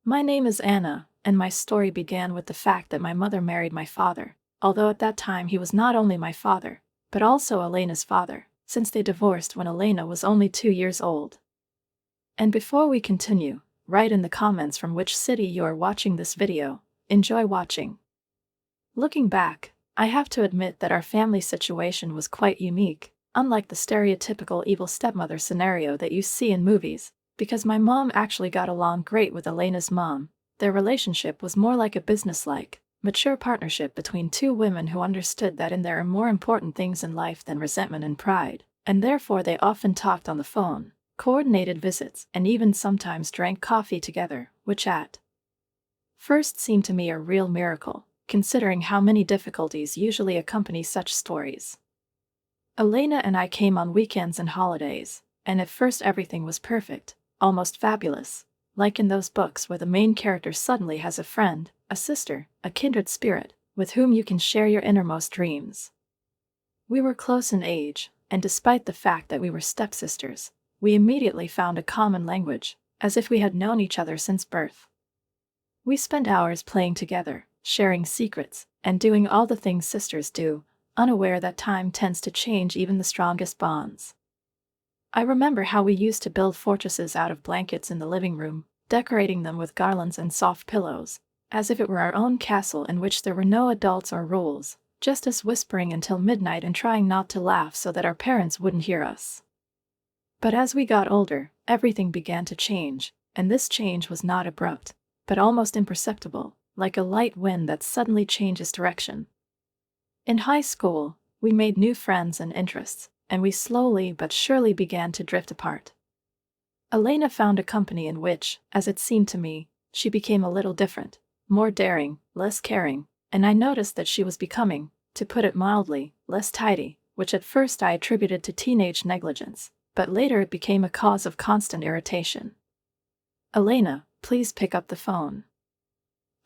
My name is Anna, and my story began with the fact that my mother married my father, although at that time he was not only my father, but also Elena's father, since they divorced when Elena was only 2 years old. And before we continue, write in the comments from which city you are watching this video. Enjoy watching. Looking back, I have to admit that our family situation was quite unique, unlike the stereotypical evil stepmother scenario that you see in movies. Because my mom actually got along great with Elena's mom, their relationship was more like a businesslike, mature partnership between two women who understood that there are more important things in life than resentment and pride, and therefore they often talked on the phone, coordinated visits, and even sometimes drank coffee together, which at first seemed to me a real miracle, considering how many difficulties usually accompany such stories. Elena and I came on weekends and holidays, and at first everything was perfect. Almost fabulous, like in those books where the main character suddenly has a friend, a sister, a kindred spirit, with whom you can share your innermost dreams. We were close in age, and despite the fact that we were stepsisters, we immediately found a common language, as if we had known each other since birth. We spent hours playing together, sharing secrets, and doing all the things sisters do, unaware that time tends to change even the strongest bonds. I remember how we used to build fortresses out of blankets in the living room, decorating them with garlands and soft pillows, as if it were our own castle in which there were no adults or rules, just us whispering until midnight and trying not to laugh so that our parents wouldn't hear us. But as we got older, everything began to change, and this change was not abrupt, but almost imperceptible, like a light wind that suddenly changes direction. In high school, we made new friends and interests, and we slowly but surely began to drift apart. Elena found a company in which, as it seemed to me, she became a little different, more daring, less caring, and I noticed that she was becoming, to put it mildly, less tidy, which at first I attributed to teenage negligence, but later it became a cause of constant irritation. "Elena, please pick up the phone,"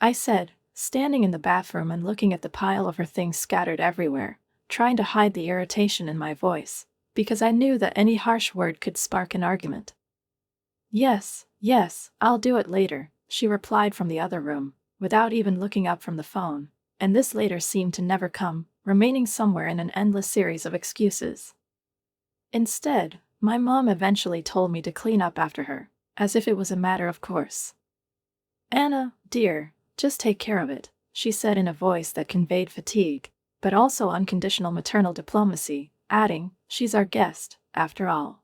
I said, standing in the bathroom and looking at the pile of her things scattered everywhere, trying to hide the irritation in my voice, because I knew that any harsh word could spark an argument. Yes, I'll do it later," she replied from the other room, without even looking up from the phone, and this later seemed to never come, remaining somewhere in an endless series of excuses. Instead, my mom eventually told me to clean up after her, as if it was a matter of course. "Anna, dear, just take care of it," she said in a voice that conveyed fatigue, but also unconditional maternal diplomacy, adding, "She's our guest, after all."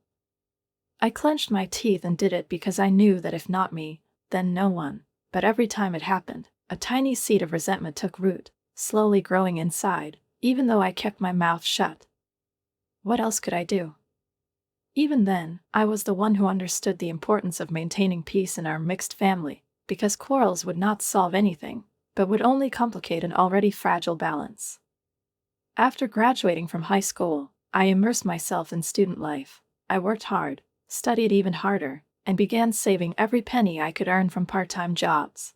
I clenched my teeth and did it because I knew that if not me, then no one, but every time it happened, a tiny seed of resentment took root, slowly growing inside, even though I kept my mouth shut. What else could I do? Even then, I was the one who understood the importance of maintaining peace in our mixed family, because quarrels would not solve anything, but would only complicate an already fragile balance. After graduating from high school, I immersed myself in student life. I worked hard, studied even harder, and began saving every penny I could earn from part-time jobs.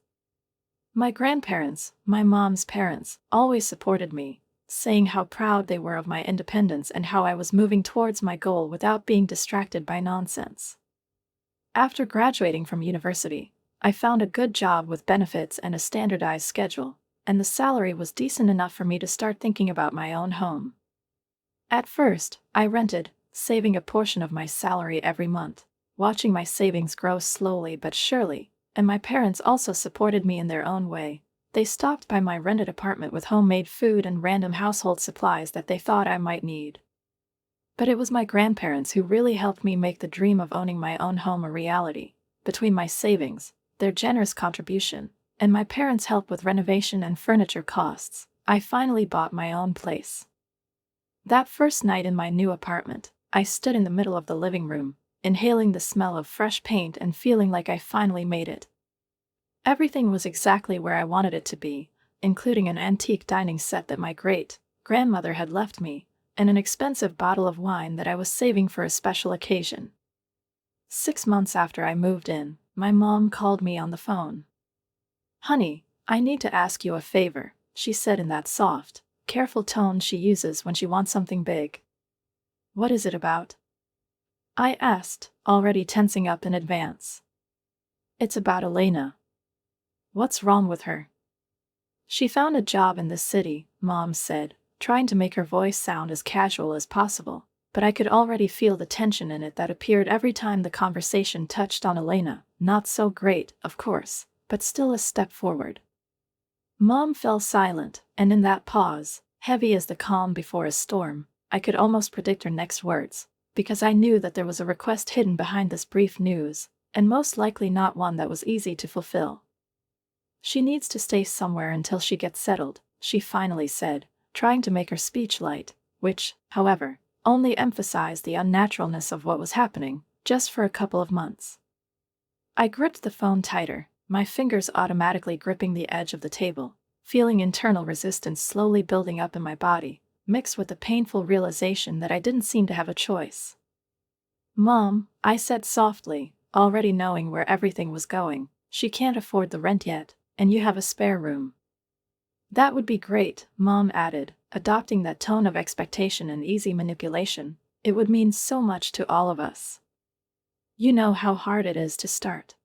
My grandparents, my mom's parents, always supported me, saying how proud they were of my independence and how I was moving towards my goal without being distracted by nonsense. After graduating from university, I found a good job with benefits and a standardized schedule, and the salary was decent enough for me to start thinking about my own home. At first, I rented, saving a portion of my salary every month, watching my savings grow slowly but surely, and my parents also supported me in their own way. They stopped by my rented apartment with homemade food and random household supplies that they thought I might need. But it was my grandparents who really helped me make the dream of owning my own home a reality. Between my savings, their generous contribution, and my parents' help with renovation and furniture costs, I finally bought my own place. That first night in my new apartment, I stood in the middle of the living room, inhaling the smell of fresh paint and feeling like I finally made it. Everything was exactly where I wanted it to be, including an antique dining set that my great-grandmother had left me, and an expensive bottle of wine that I was saving for a special occasion. 6 months after I moved in, my mom called me on the phone. "Honey, I need to ask you a favor," she said in that soft, careful tone she uses when she wants something big. "What is it about?" I asked, already tensing up in advance. "It's about Elena." What's wrong with her? She found a job in this city, Mom said, trying to make her voice sound as casual as possible, but I could already feel the tension in it that appeared every time the conversation touched on Elena. Not so great, of course, but still a step forward. Mom fell silent, and in that pause, heavy as the calm before a storm, I could almost predict her next words, because I knew that there was a request hidden behind this brief news, and most likely not one that was easy to fulfill. She needs to stay somewhere until she gets settled, she finally said, trying to make her speech light, which, however, only emphasized the unnaturalness of what was happening, just for a couple of months. I gripped the phone tighter, my fingers automatically gripping the edge of the table, feeling internal resistance slowly building up in my body, mixed with the painful realization that I didn't seem to have a choice. Mom, I said softly, already knowing where everything was going, she can't afford the rent yet, and you have a spare room. That would be great, Mom added, adopting that tone of expectation and easy manipulation. It would mean so much to all of us. You know how hard it is to start.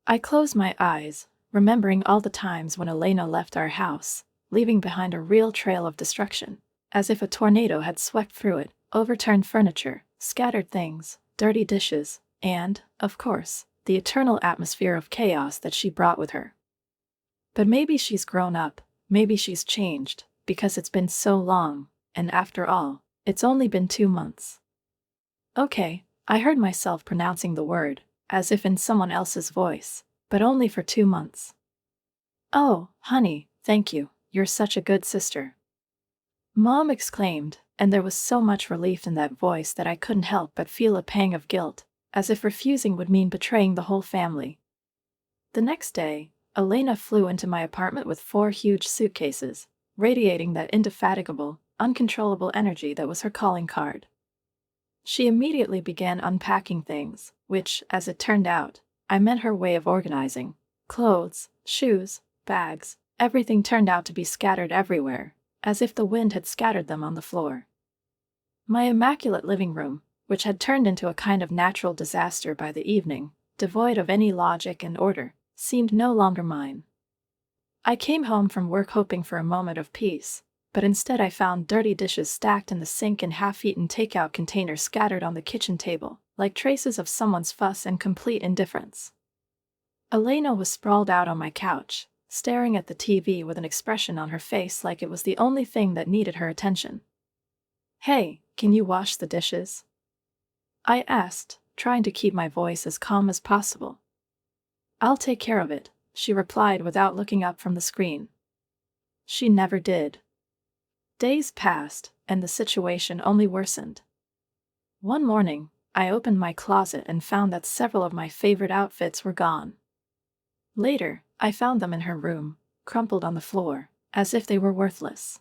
I closed my eyes, remembering all the times when Elena left our house, leaving behind a real trail of destruction, as if a tornado had swept through it, overturned furniture, scattered things, dirty dishes, and, of course, the eternal atmosphere of chaos that she brought with her. But maybe she's grown up, maybe she's changed, because it's been so long, and after all, it's only been 2 months. Okay, I heard myself pronouncing the word, as if in someone else's voice, but only for 2 months. Oh, honey, thank you, you're such a good sister. Mom exclaimed, and there was so much relief in that voice that I couldn't help but feel a pang of guilt, as if refusing would mean betraying the whole family. The next day, Elena flew into my apartment with 4 huge suitcases, radiating that indefatigable, uncontrollable energy that was her calling card. She immediately began unpacking things, which, as it turned out, I meant her way of organizing. Clothes, shoes, bags, everything turned out to be scattered everywhere, as if the wind had scattered them on the floor. My immaculate living room, which had turned into a kind of natural disaster by the evening, devoid of any logic and order, seemed no longer mine. I came home from work hoping for a moment of peace, but instead I found dirty dishes stacked in the sink and half-eaten takeout containers scattered on the kitchen table, like traces of someone's fuss and complete indifference. Elena was sprawled out on my couch, staring at the TV with an expression on her face like it was the only thing that needed her attention. Hey, can you wash the dishes? I asked, trying to keep my voice as calm as possible. I'll take care of it, she replied without looking up from the screen. She never did. Days passed, and the situation only worsened. One morning, I opened my closet and found that several of my favorite outfits were gone. Later, I found them in her room, crumpled on the floor, as if they were worthless.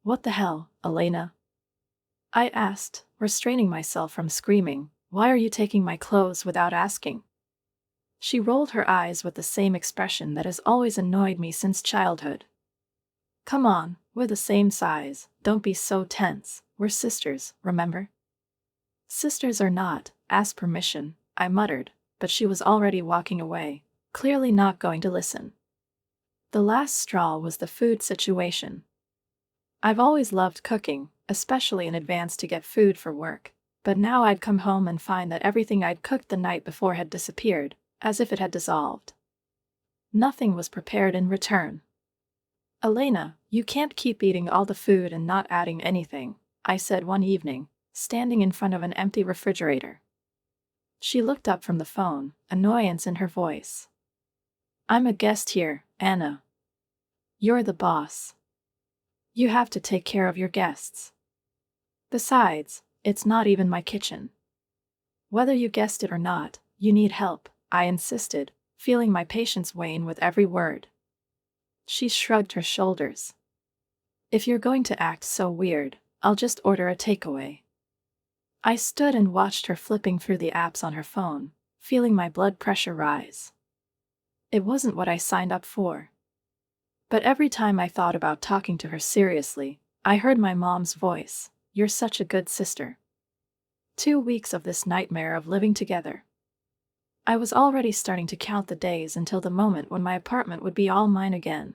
What the hell, Elena? I asked, restraining myself from screaming. Why are you taking my clothes without asking? She rolled her eyes with the same expression that has always annoyed me since childhood. Come on, we're the same size, don't be so tense, we're sisters, remember? Sisters or not, ask permission, I muttered, but she was already walking away, clearly not going to listen. The last straw was the food situation. I've always loved cooking, especially in advance to get food for work, but now I'd come home and find that everything I'd cooked the night before had disappeared, as if it had dissolved. Nothing was prepared in return. Elena, you can't keep eating all the food and not adding anything, I said one evening, standing in front of an empty refrigerator. She looked up from the phone, annoyance in her voice. I'm a guest here, Anna. You're the boss. You have to take care of your guests. Besides, it's not even my kitchen. Whether you guessed it or not, you need help, I insisted, feeling my patience wane with every word. She shrugged her shoulders. If you're going to act so weird, I'll just order a takeaway. I stood and watched her flipping through the apps on her phone, feeling my blood pressure rise. It wasn't what I signed up for. But every time I thought about talking to her seriously, I heard my mom's voice. You're such a good sister. 2 weeks of this nightmare of living together. I was already starting to count the days until the moment when my apartment would be all mine again.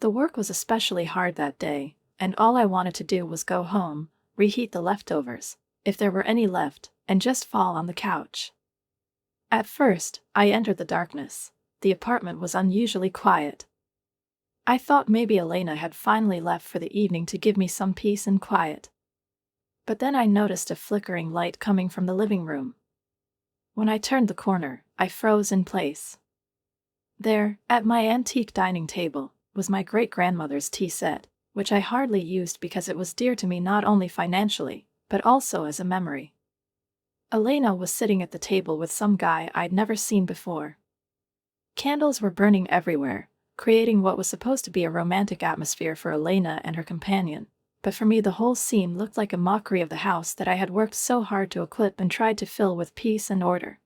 The work was especially hard that day, and all I wanted to do was go home, reheat the leftovers, if there were any left, and just fall on the couch. At first, I entered the darkness. The apartment was unusually quiet. I thought maybe Elena had finally left for the evening to give me some peace and quiet. But then I noticed a flickering light coming from the living room. When I turned the corner, I froze in place. There, at my antique dining table, was my great-grandmother's tea set, which I hardly used because it was dear to me not only financially, but also as a memory. Elena was sitting at the table with some guy I'd never seen before. Candles were burning everywhere, creating what was supposed to be a romantic atmosphere for Elena and her companion, but for me the whole scene looked like a mockery of the house that I had worked so hard to equip and tried to fill with peace and order.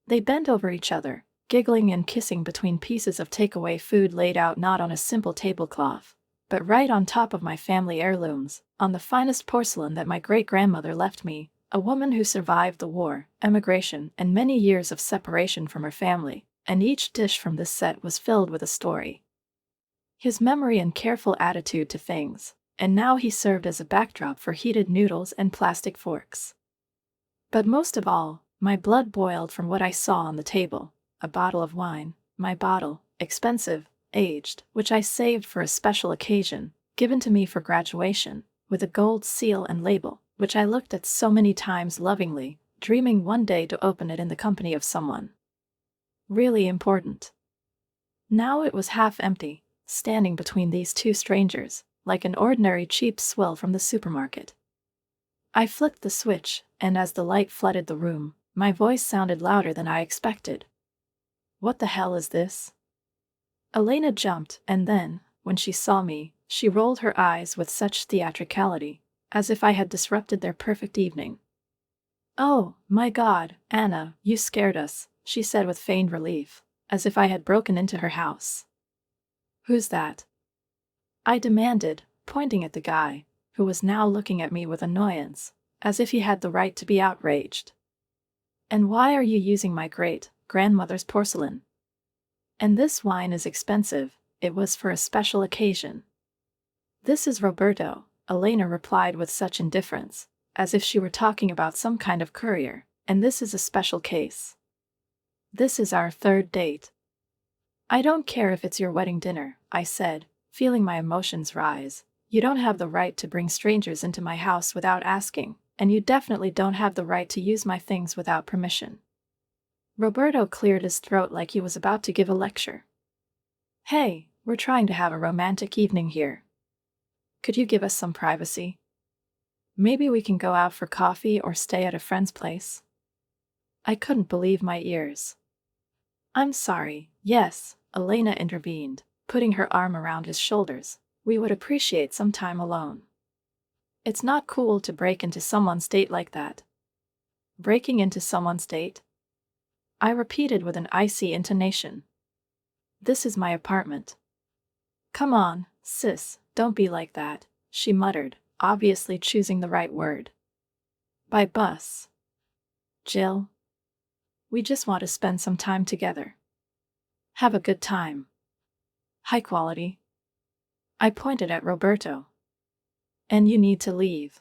They bent over each other, giggling and kissing between pieces of takeaway food laid out not on a simple tablecloth, but right on top of my family heirlooms, on the finest porcelain that my great-grandmother left me, a woman who survived the war, emigration, and many years of separation from her family, and each dish from this set was filled with a story. His memory and careful attitude to things, and now he served as a backdrop for heated noodles and plastic forks. But most of all, my blood boiled from what I saw on the table, a bottle of wine, my bottle, expensive, aged, which I saved for a special occasion, given to me for graduation, with a gold seal and label, which I looked at so many times lovingly, dreaming one day to open it in the company of someone really important. Now it was half empty, standing between these two strangers, like an ordinary cheap swill from the supermarket. I flicked the switch, and as the light flooded the room, my voice sounded louder than I expected. "What the hell is this?" Elena jumped, and then, when she saw me, she rolled her eyes with such theatricality, as if I had disrupted their perfect evening. "Oh, my God, Anna, you scared us," she said with feigned relief, as if I had broken into her house. "Who's that?" I demanded, pointing at the guy, who was now looking at me with annoyance, as if he had the right to be outraged. "And why are you using my great-grandmother's porcelain? And this wine is expensive, it was for a special occasion." "This is Roberto," Elena replied with such indifference, as if she were talking about some kind of courier, "and this is a special case. This is our third date." "I don't care if it's your wedding dinner," I said, feeling my emotions rise. "You don't have the right to bring strangers into my house without asking, and you definitely don't have the right to use my things without permission." Roberto cleared his throat like he was about to give a lecture. "Hey, we're trying to have a romantic evening here. Could you give us some privacy? Maybe we can go out for coffee or stay at a friend's place." I couldn't believe my ears. "I'm sorry, yes," Elena intervened, putting her arm around his shoulders. "We would appreciate some time alone. It's not cool to break into someone's date like that." "Breaking into someone's date?" I repeated with an icy intonation. "This is my apartment." "Come on, sis, don't be like that," she muttered, obviously choosing the right word. "By bus." "Jill? We just want to spend some time together. Have a good time. High quality." I pointed at Roberto. "And you need to leave.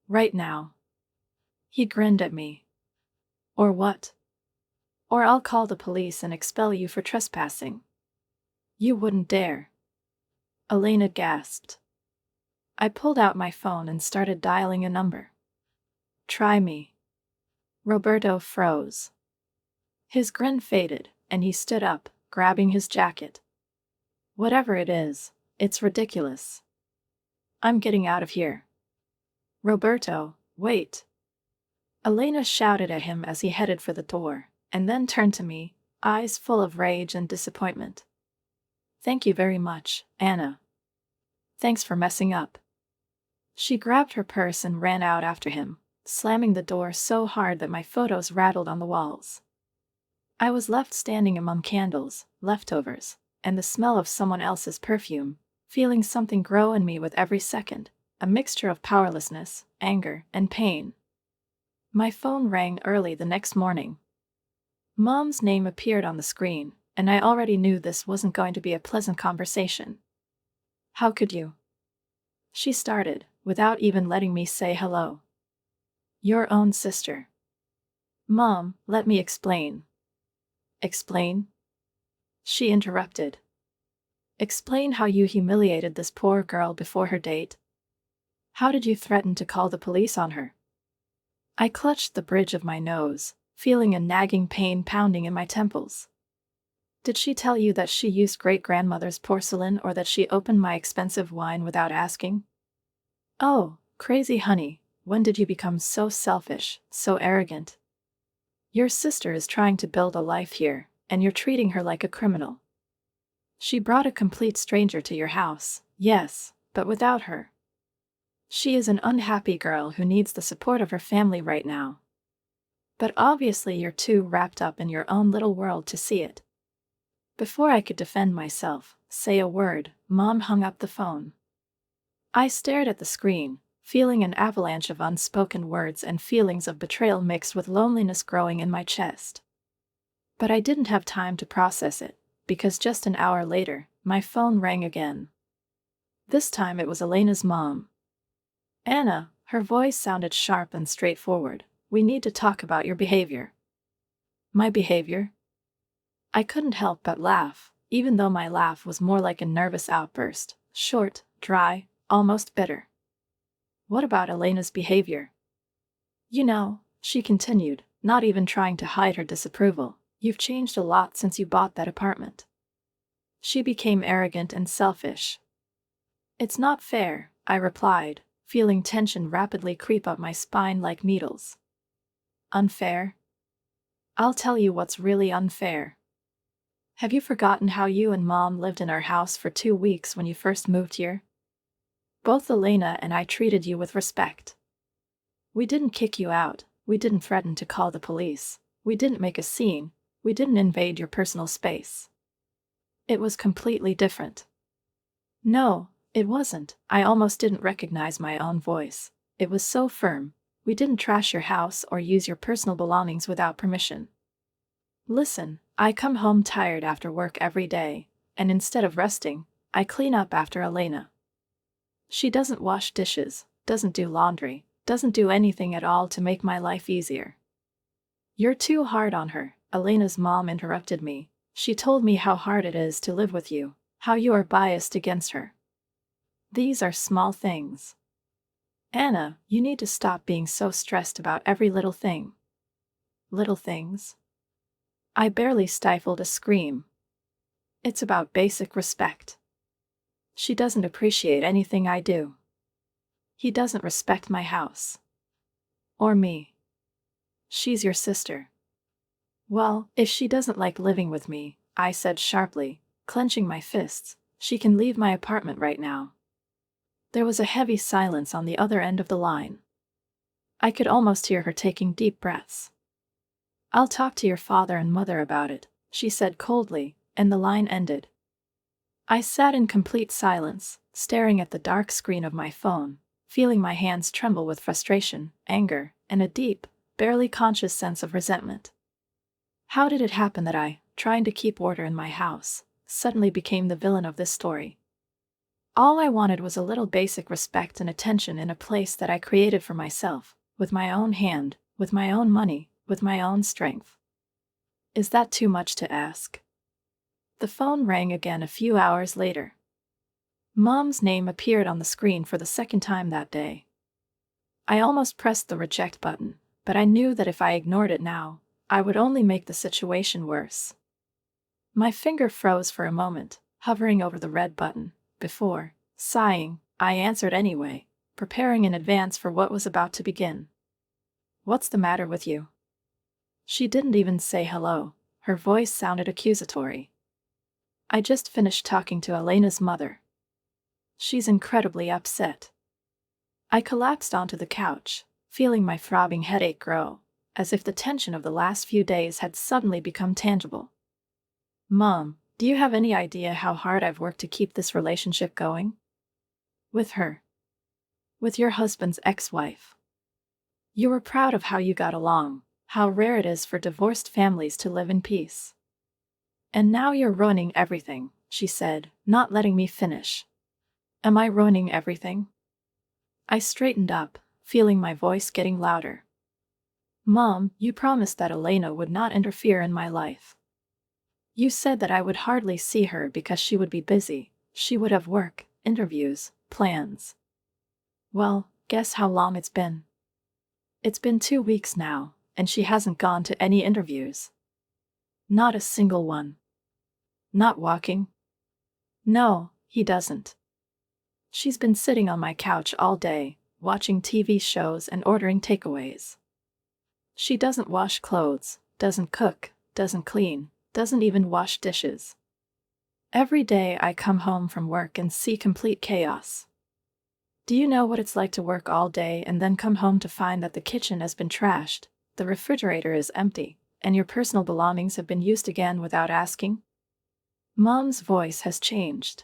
Right now." He grinned at me. "Or what? Or I'll call the police and expel you for trespassing." "You wouldn't dare." Elena gasped. I pulled out my phone and started dialing a number. "Try me." Roberto froze. His grin faded, and he stood up, grabbing his jacket. "Whatever it is, it's ridiculous. I'm getting out of here." "Roberto, wait." Elena shouted at him as he headed for the door, and then turned to me, eyes full of rage and disappointment. "Thank you very much, Anna. Thanks for messing up." She grabbed her purse and ran out after him, slamming the door so hard that my photos rattled on the walls. I was left standing among candles, leftovers, and the smell of someone else's perfume, feeling something grow in me with every second, a mixture of powerlessness, anger, and pain. My phone rang early the next morning. Mom's name appeared on the screen, and I already knew this wasn't going to be a pleasant conversation. How could you? She started, without even letting me say hello. Your own sister. Mom, let me explain. Explain? She interrupted. Explain how you humiliated this poor girl before her date. How did you threaten to call the police on her? I clutched the bridge of my nose, feeling a nagging pain pounding in my temples. Did she tell you that she used great-grandmother's porcelain or that she opened my expensive wine without asking? Oh, crazy honey, when did you become so selfish, so arrogant? Your sister is trying to build a life here, and you're treating her like a criminal. She brought a complete stranger to your house, yes, but without her. She is an unhappy girl who needs the support of her family right now. But obviously you're too wrapped up in your own little world to see it. Before I could defend myself, say a word, Mom hung up the phone. I stared at the screen, feeling an avalanche of unspoken words and feelings of betrayal mixed with loneliness growing in my chest. But I didn't have time to process it, because just an hour later, my phone rang again. This time it was Elena's mom. Anna, her voice sounded sharp and straightforward. We need to talk about your behavior. My behavior? I couldn't help but laugh, even though my laugh was more like a nervous outburst, short, dry, almost bitter. What about Elena's behavior? You know, she continued, not even trying to hide her disapproval, you've changed a lot since you bought that apartment. She became arrogant and selfish. It's not fair, I replied, feeling tension rapidly creep up my spine like needles. Unfair? I'll tell you what's really unfair. Have you forgotten how you and Mom lived in our house for 2 weeks when you first moved here? Both Elena and I treated you with respect. We didn't kick you out, we didn't threaten to call the police, we didn't make a scene, we didn't invade your personal space. It was completely different. No, it wasn't. I almost didn't recognize my own voice. It was so firm. We didn't trash your house or use your personal belongings without permission. Listen, I come home tired after work every day, and instead of resting, I clean up after Elena. She doesn't wash dishes, doesn't do laundry, doesn't do anything at all to make my life easier. You're too hard on her, Elena's mom interrupted me. She told me how hard it is to live with you, how you are biased against her. These are small things. Anna, you need to stop being so stressed about every little thing. Little things? I barely stifled a scream. It's about basic respect. She doesn't appreciate anything I do. He doesn't respect my house. Or me. She's your sister. Well, if she doesn't like living with me, I said sharply, clenching my fists, she can leave my apartment right now. There was a heavy silence on the other end of the line. I could almost hear her taking deep breaths. I'll talk to your father and mother about it, she said coldly, and the line ended. I sat in complete silence, staring at the dark screen of my phone, feeling my hands tremble with frustration, anger, and a deep, barely conscious sense of resentment. How did it happen that I, trying to keep order in my house, suddenly became the villain of this story? All I wanted was a little basic respect and attention in a place that I created for myself, with my own hand, with my own money, with my own strength. Is that too much to ask? The phone rang again a few hours later. Mom's name appeared on the screen for the second time that day. I almost pressed the reject button, but I knew that if I ignored it now, I would only make the situation worse. My finger froze for a moment, hovering over the red button, before, sighing, I answered anyway, preparing in advance for what was about to begin. What's the matter with you? She didn't even say hello. Her voice sounded accusatory. I just finished talking to Elena's mother. She's incredibly upset. I collapsed onto the couch, feeling my throbbing headache grow, as if the tension of the last few days had suddenly become tangible. Mom, do you have any idea how hard I've worked to keep this relationship going? With her. With your husband's ex-wife. You were proud of how you got along, How rare it is for divorced families to live in peace. And now you're ruining everything, she said, not letting me finish. Am I ruining everything? I straightened up, feeling my voice getting louder. Mom, you promised that Elena would not interfere in my life. You said that I would hardly see her because she would be busy. She would have work, interviews, plans. Well, guess how long it's been? It's been 2 weeks now, and she hasn't gone to any interviews. Not a single one. Not walking? No, he doesn't. She's been sitting on my couch all day, watching TV shows and ordering takeaways. She doesn't wash clothes, doesn't cook, doesn't clean, doesn't even wash dishes. Every day I come home from work and see complete chaos. Do you know what it's like to work all day and then come home to find that the kitchen has been trashed, the refrigerator is empty, and your personal belongings have been used again without asking? Mom's voice has changed.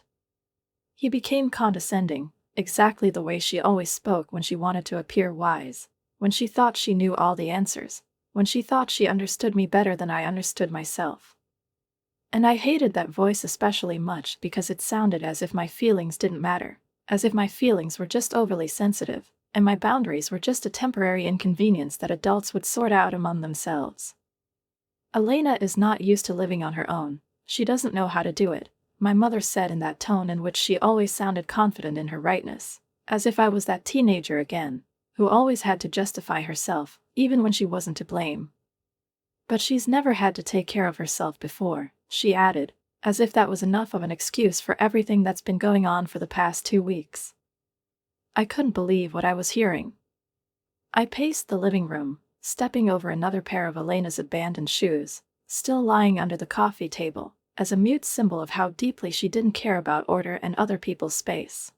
He became condescending, exactly the way she always spoke when she wanted to appear wise, when she thought she knew all the answers, when she thought she understood me better than I understood myself. And I hated that voice especially much because it sounded as if my feelings didn't matter, as if my feelings were just overly sensitive, and my boundaries were just a temporary inconvenience that adults would sort out among themselves. Elena is not used to living on her own. She doesn't know how to do it, my mother said in that tone in which she always sounded confident in her rightness, as if I was that teenager again, who always had to justify herself, even when she wasn't to blame. But she's never had to take care of herself before, she added, as if that was enough of an excuse for everything that's been going on for the past 2 weeks. I couldn't believe what I was hearing. I paced the living room, stepping over another pair of Elena's abandoned shoes, still lying under the coffee table, as a mute symbol of how deeply she didn't care about order and other people's space.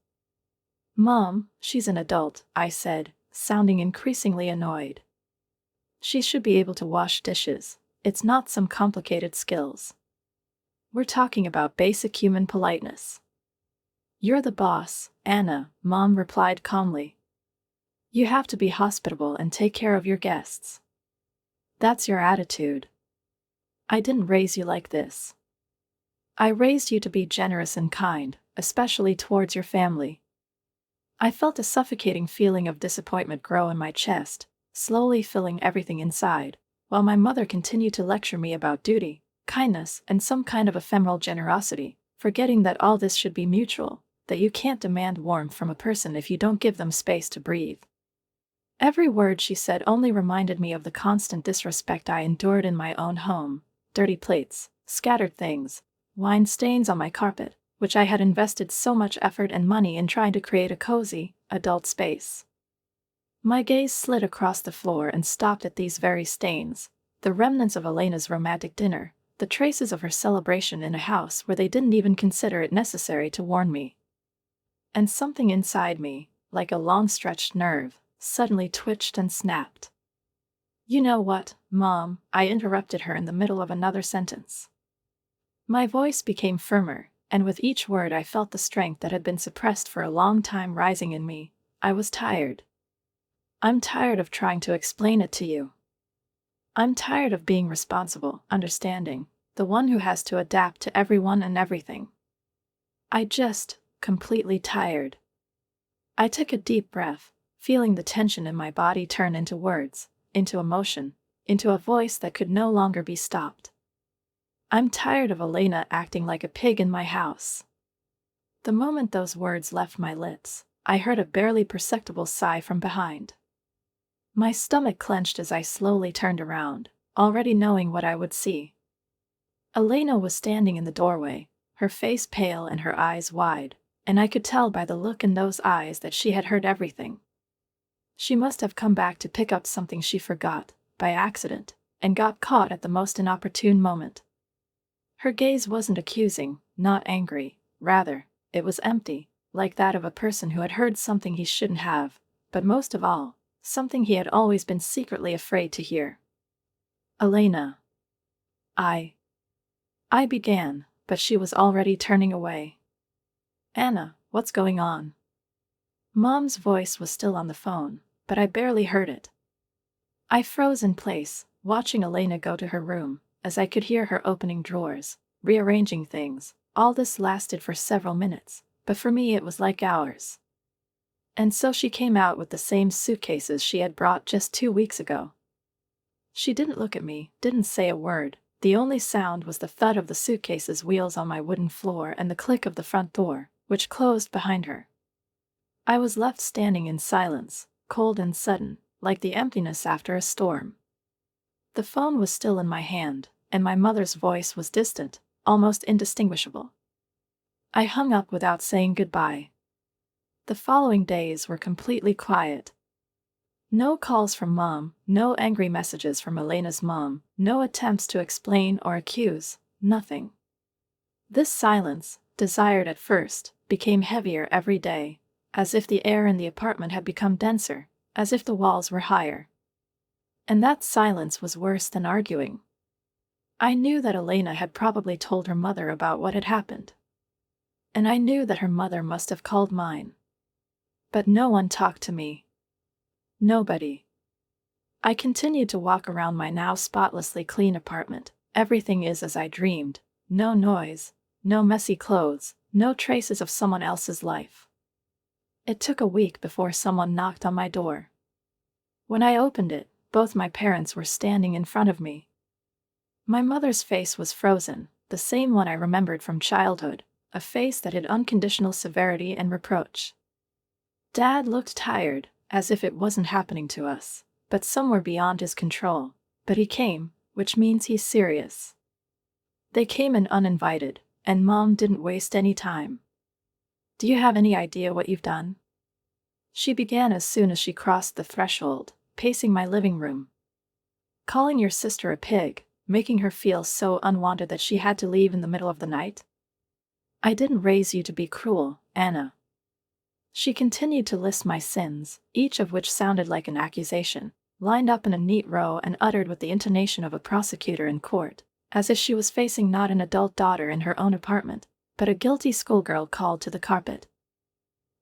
Mom, she's an adult, I said, sounding increasingly annoyed. She should be able to wash dishes. It's not some complicated skills. We're talking about basic human politeness. You're the boss, Anna, Mom replied calmly. You have to be hospitable and take care of your guests. That's your attitude. I didn't raise you like this. I raised you to be generous and kind, especially towards your family. I felt a suffocating feeling of disappointment grow in my chest, slowly filling everything inside, while my mother continued to lecture me about duty, kindness, and some kind of ephemeral generosity, forgetting that all this should be mutual, that you can't demand warmth from a person if you don't give them space to breathe. Every word she said only reminded me of the constant disrespect I endured in my own home: dirty plates, scattered things, wine stains on my carpet, which I had invested so much effort and money in trying to create a cozy, adult space. My gaze slid across the floor and stopped at these very stains, the remnants of Elena's romantic dinner, the traces of her celebration in a house where they didn't even consider it necessary to warn me. And something inside me, like a long-stretched nerve, suddenly twitched and snapped. You know what, Mom? I interrupted her in the middle of another sentence. My voice became firmer, and with each word I felt the strength that had been suppressed for a long time rising in me. I was tired. I'm tired of trying to explain it to you. I'm tired of being responsible, understanding, the one who has to adapt to everyone and everything. Completely tired. I took a deep breath, feeling the tension in my body turn into words, into emotion, into a voice that could no longer be stopped. I'm tired of Elena acting like a pig in my house. The moment those words left my lips, I heard a barely perceptible sigh from behind. My stomach clenched as I slowly turned around, already knowing what I would see. Elena was standing in the doorway, her face pale and her eyes wide, and I could tell by the look in those eyes that she had heard everything. She must have come back to pick up something she forgot, by accident, and got caught at the most inopportune moment. Her gaze wasn't accusing, not angry, rather, it was empty, like that of a person who had heard something he shouldn't have, but most of all, something he had always been secretly afraid to hear. Elena. I began, but she was already turning away. Anna, what's going on? Mom's voice was still on the phone, but I barely heard it. I froze in place, watching Elena go to her room, as I could hear her opening drawers, rearranging things. All this lasted for several minutes, but for me it was like hours. And so she came out with the same suitcases she had brought just 2 weeks ago. She didn't look at me, didn't say a word. The only sound was the thud of the suitcase's wheels on my wooden floor and the click of the front door, which closed behind her. I was left standing in silence, cold and sudden, like the emptiness after a storm. The phone was still in my hand, and my mother's voice was distant, almost indistinguishable. I hung up without saying goodbye. The following days were completely quiet. No calls from Mom, no angry messages from Elena's mom, no attempts to explain or accuse, nothing. This silence, desired at first, became heavier every day, as if the air in the apartment had become denser, as if the walls were higher. And that silence was worse than arguing. I knew that Elena had probably told her mother about what had happened. And I knew that her mother must have called mine. But no one talked to me. Nobody. I continued to walk around my now spotlessly clean apartment. Everything is as I dreamed. No noise, no messy clothes, no traces of someone else's life. It took a week before someone knocked on my door. When I opened it, both my parents were standing in front of me. My mother's face was frozen, the same one I remembered from childhood, a face that had unconditional severity and reproach. Dad looked tired, as if it wasn't happening to us, but somewhere beyond his control. But he came, which means he's serious. They came in uninvited, and Mom didn't waste any time. "Do you have any idea what you've done?" She began as soon as she crossed the threshold, pacing my living room. "Calling your sister a pig, making her feel so unwanted that she had to leave in the middle of the night? I didn't raise you to be cruel, Anna." She continued to list my sins, each of which sounded like an accusation, lined up in a neat row and uttered with the intonation of a prosecutor in court, as if she was facing not an adult daughter in her own apartment, but a guilty schoolgirl called to the carpet.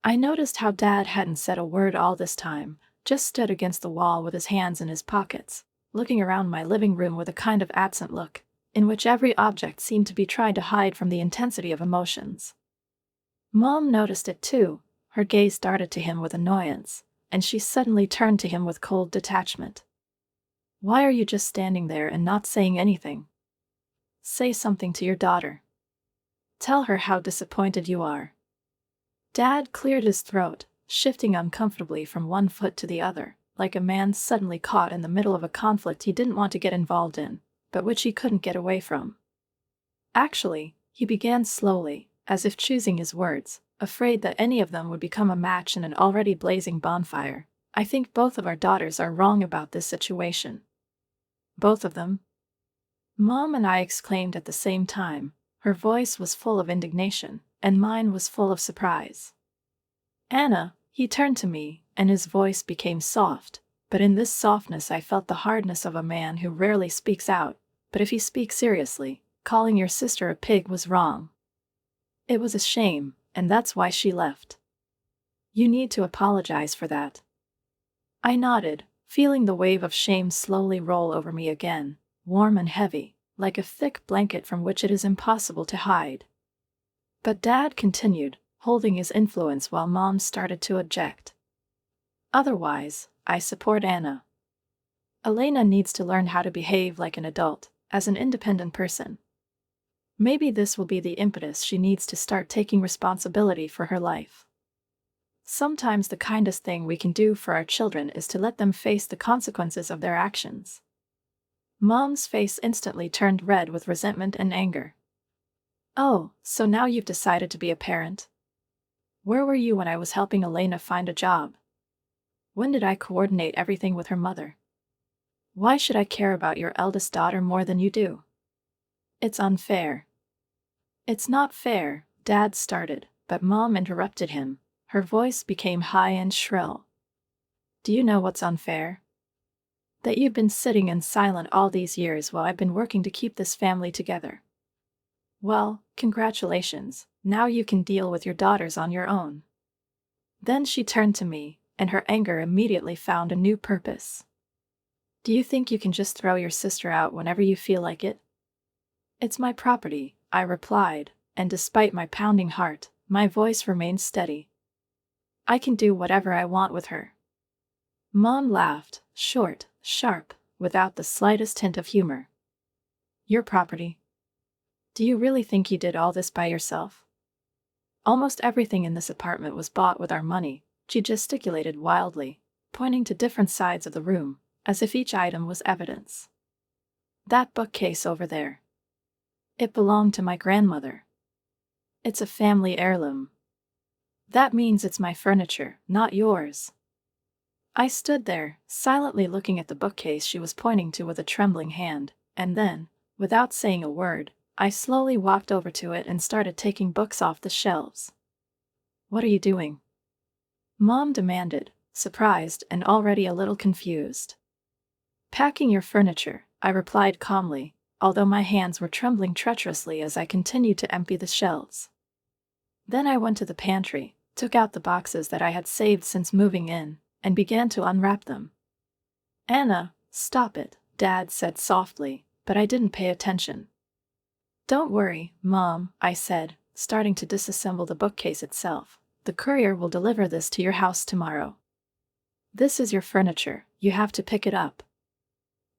I noticed how Dad hadn't said a word all this time, just stood against the wall with his hands in his pockets, looking around my living room with a kind of absent look, in which every object seemed to be trying to hide from the intensity of emotions. Mom noticed it too. Her gaze darted to him with annoyance, and she suddenly turned to him with cold detachment. "Why are you just standing there and not saying anything? Say something to your daughter. Tell her how disappointed you are." Dad cleared his throat, shifting uncomfortably from one foot to the other, like a man suddenly caught in the middle of a conflict he didn't want to get involved in, but which he couldn't get away from. Actually, he began slowly, as if choosing his words, afraid that any of them would become a match in an already blazing bonfire. "I think both of our daughters are wrong about this situation." "Both of them?" Mom and I exclaimed at the same time. Her voice was full of indignation, and mine was full of surprise. "Anna," he turned to me, and his voice became soft, but in this softness I felt the hardness of a man who rarely speaks out, but if he speaks seriously, calling your sister a pig was wrong. It was a shame, and that's why she left. You need to apologize for that." I nodded, feeling the wave of shame slowly roll over me again, warm and heavy, like a thick blanket from which it is impossible to hide. But Dad continued, holding his influence while Mom started to object. "Otherwise, I support Anna. Elena needs to learn how to behave like an adult, as an independent person. Maybe this will be the impetus she needs to start taking responsibility for her life. Sometimes the kindest thing we can do for our children is to let them face the consequences of their actions." Mom's face instantly turned red with resentment and anger. "Oh, so now you've decided to be a parent? Where were you when I was helping Elena find a job? When did I coordinate everything with her mother? Why should I care about your eldest daughter more than you do? It's unfair." "It's not fair," Dad started, but Mom interrupted him. Her voice became high and shrill. "Do you know what's unfair? That you've been sitting in silent all these years while I've been working to keep this family together. Well, congratulations, now you can deal with your daughters on your own." Then she turned to me, and her anger immediately found a new purpose. Do you think you can just throw your sister out whenever you feel like it? It's my property, I replied, and despite my pounding heart, my voice remained steady. I can do whatever I want with her. Mom laughed, short, sharp, without the slightest hint of humor. Your property? Do you really think you did all this by yourself? Almost everything in this apartment was bought with our money, she gesticulated wildly, pointing to different sides of the room, as if each item was evidence. That bookcase over there. It belonged to my grandmother. It's a family heirloom. That means it's my furniture, not yours. I stood there, silently looking at the bookcase she was pointing to with a trembling hand, and then, without saying a word, I slowly walked over to it and started taking books off the shelves. What are you doing? Mom demanded, surprised and already a little confused. Packing your furniture, I replied calmly, although my hands were trembling treacherously as I continued to empty the shelves. Then I went to the pantry, took out the boxes that I had saved since moving in, and began to unwrap them. Anna, stop it, Dad said softly, but I didn't pay attention. Don't worry, Mom, I said, starting to disassemble the bookcase itself. The courier will deliver this to your house tomorrow. This is your furniture, you have to pick it up.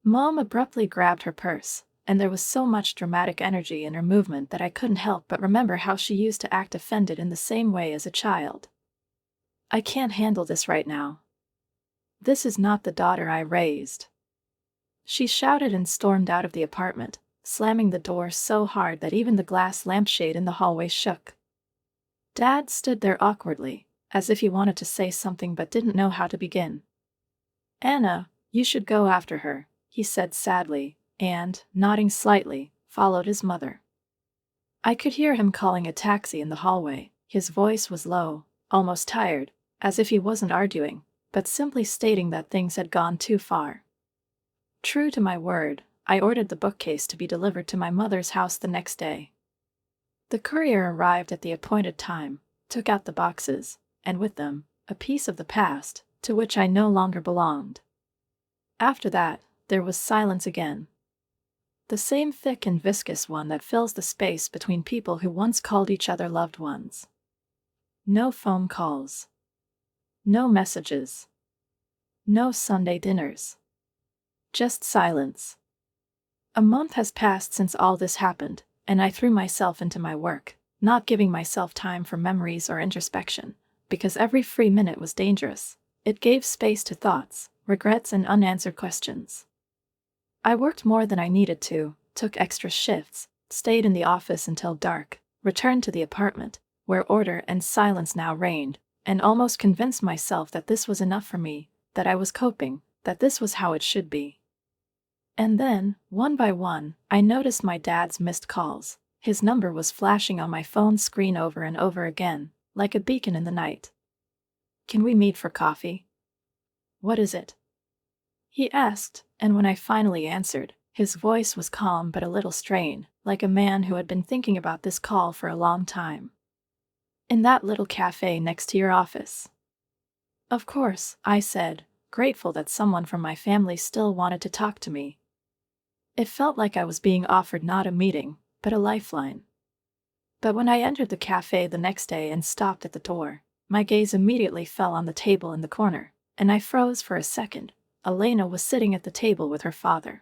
Mom abruptly grabbed her purse, and there was so much dramatic energy in her movement that I couldn't help but remember how she used to act offended in the same way as a child. I can't handle this right now. This is not the daughter I raised. She shouted and stormed out of the apartment, slamming the door so hard that even the glass lampshade in the hallway shook. Dad stood there awkwardly, as if he wanted to say something but didn't know how to begin. Anna, you should go after her, he said sadly, and, nodding slightly, followed his mother. I could hear him calling a taxi in the hallway. His voice was low, almost tired, as if he wasn't arguing, but simply stating that things had gone too far. True to my word, I ordered the bookcase to be delivered to my mother's house the next day. The courier arrived at the appointed time, took out the boxes, and with them, a piece of the past, to which I no longer belonged. After that, there was silence again. The same thick and viscous one that fills the space between people who once called each other loved ones. No phone calls. No messages. No Sunday dinners. Just silence. A month has passed since all this happened, and I threw myself into my work, not giving myself time for memories or introspection, because every free minute was dangerous. It gave space to thoughts, regrets, and unanswered questions. I worked more than I needed to, took extra shifts, stayed in the office until dark, returned to the apartment, where order and silence now reigned, and almost convinced myself that this was enough for me, that I was coping, that this was how it should be. And then, one by one, I noticed my dad's missed calls. His number was flashing on my phone screen over and over again, like a beacon in the night. Can we meet for coffee? What is it? He asked, and when I finally answered, his voice was calm but a little strained, like a man who had been thinking about this call for a long time. In that little cafe next to your office. Of course, I said, grateful that someone from my family still wanted to talk to me. It felt like I was being offered not a meeting, but a lifeline. But when I entered the cafe the next day and stopped at the door, my gaze immediately fell on the table in the corner, and I froze for a second. Elena was sitting at the table with her father.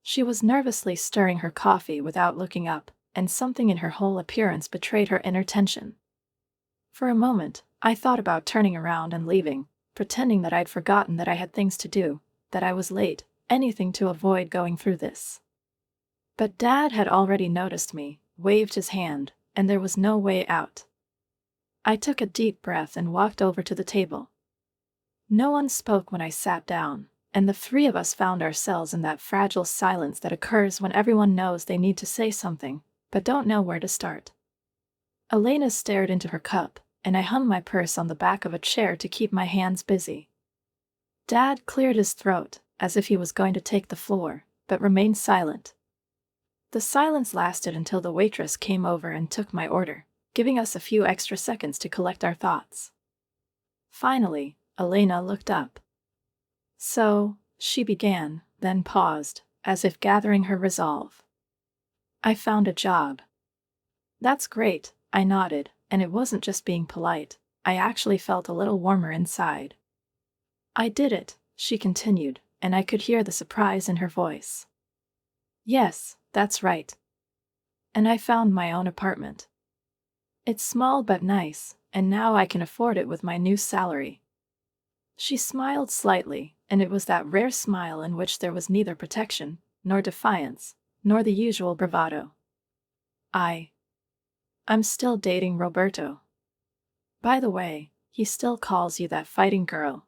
She was nervously stirring her coffee without looking up, and something in her whole appearance betrayed her inner tension. For a moment, I thought about turning around and leaving, pretending that I'd forgotten that I had things to do, that I was late, anything to avoid going through this. But Dad had already noticed me, waved his hand, and there was no way out. I took a deep breath and walked over to the table. No one spoke when I sat down, and the three of us found ourselves in that fragile silence that occurs when everyone knows they need to say something, but don't know where to start. Elena stared into her cup, and I hung my purse on the back of a chair to keep my hands busy. Dad cleared his throat, as if he was going to take the floor, but remained silent. The silence lasted until the waitress came over and took my order, giving us a few extra seconds to collect our thoughts. Finally, Elena looked up. So, she began, then paused, as if gathering her resolve. I found a job. That's great, I nodded, and it wasn't just being polite. I actually felt a little warmer inside. I did it, she continued, and I could hear the surprise in her voice. Yes, that's right. And I found my own apartment. It's small but nice, and now I can afford it with my new salary. She smiled slightly, and it was that rare smile in which there was neither protection, nor defiance, nor the usual bravado. I'm still dating Roberto. By the way, he still calls you that fighting girl.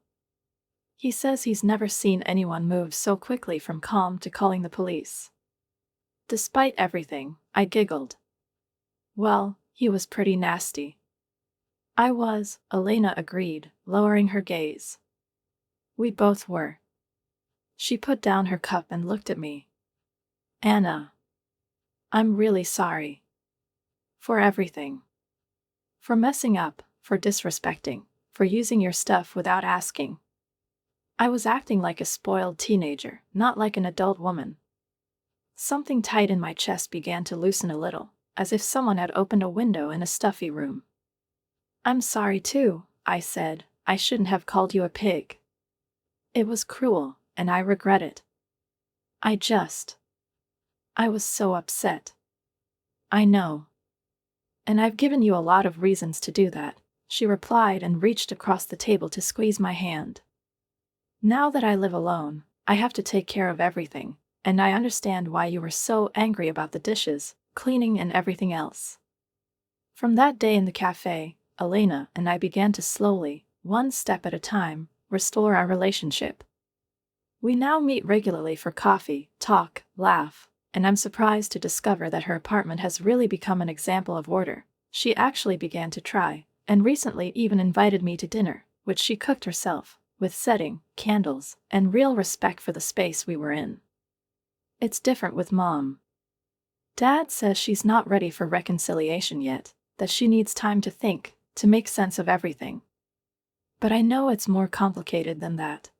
He says he's never seen anyone move so quickly from calm to calling the police. Despite everything, I giggled. Well, he was pretty nasty. I was, Elena agreed, lowering her gaze. We both were. She put down her cup and looked at me. Anna. I'm really sorry. For everything. For messing up, for disrespecting, for using your stuff without asking. I was acting like a spoiled teenager, not like an adult woman. Something tight in my chest began to loosen a little, as if someone had opened a window in a stuffy room. I'm sorry too, I said. I shouldn't have called you a pig. It was cruel, and I regret it. I was so upset. I know. And I've given you a lot of reasons to do that, she replied and reached across the table to squeeze my hand. Now that I live alone, I have to take care of everything, and I understand why you were so angry about the dishes, cleaning and everything else. From that day in the cafe, Elena and I began to slowly, one step at a time, restore our relationship. We now meet regularly for coffee, talk, laugh, and I'm surprised to discover that her apartment has really become an example of order. She actually began to try, and recently even invited me to dinner, which she cooked herself, with setting, candles, and real respect for the space we were in. It's different with Mom. Dad says she's not ready for reconciliation yet, that she needs time to think, to make sense of everything. But I know it's more complicated than that.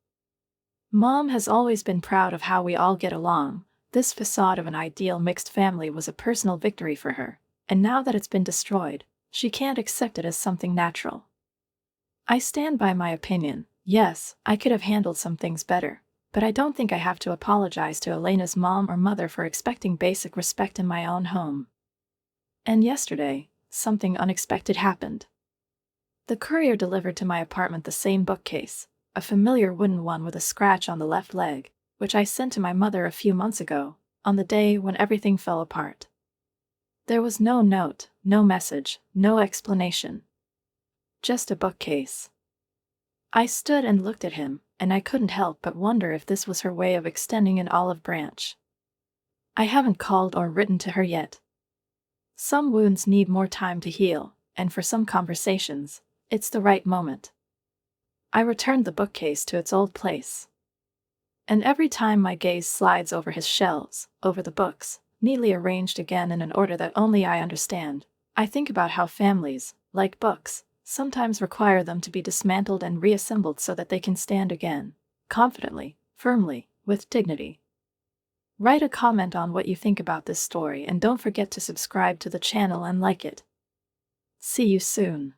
Mom has always been proud of how we all get along. This facade of an ideal mixed family was a personal victory for her, and now that it's been destroyed, she can't accept it as something natural. I stand by my opinion. Yes, I could have handled some things better, but I don't think I have to apologize to Elena's mom or mother for expecting basic respect in my own home. And yesterday, something unexpected happened. The courier delivered to my apartment the same bookcase, a familiar wooden one with a scratch on the left leg, which I sent to my mother a few months ago, on the day when everything fell apart. There was no note, no message, no explanation. Just a bookcase. I stood and looked at him, and I couldn't help but wonder if this was her way of extending an olive branch. I haven't called or written to her yet. Some wounds need more time to heal, and for some conversations, it's the right moment. I returned the bookcase to its old place. And every time my gaze slides over his shelves, over the books, neatly arranged again in an order that only I understand, I think about how families, like books, sometimes require them to be dismantled and reassembled so that they can stand again, confidently, firmly, with dignity. Write a comment on what you think about this story and don't forget to subscribe to the channel and like it. See you soon.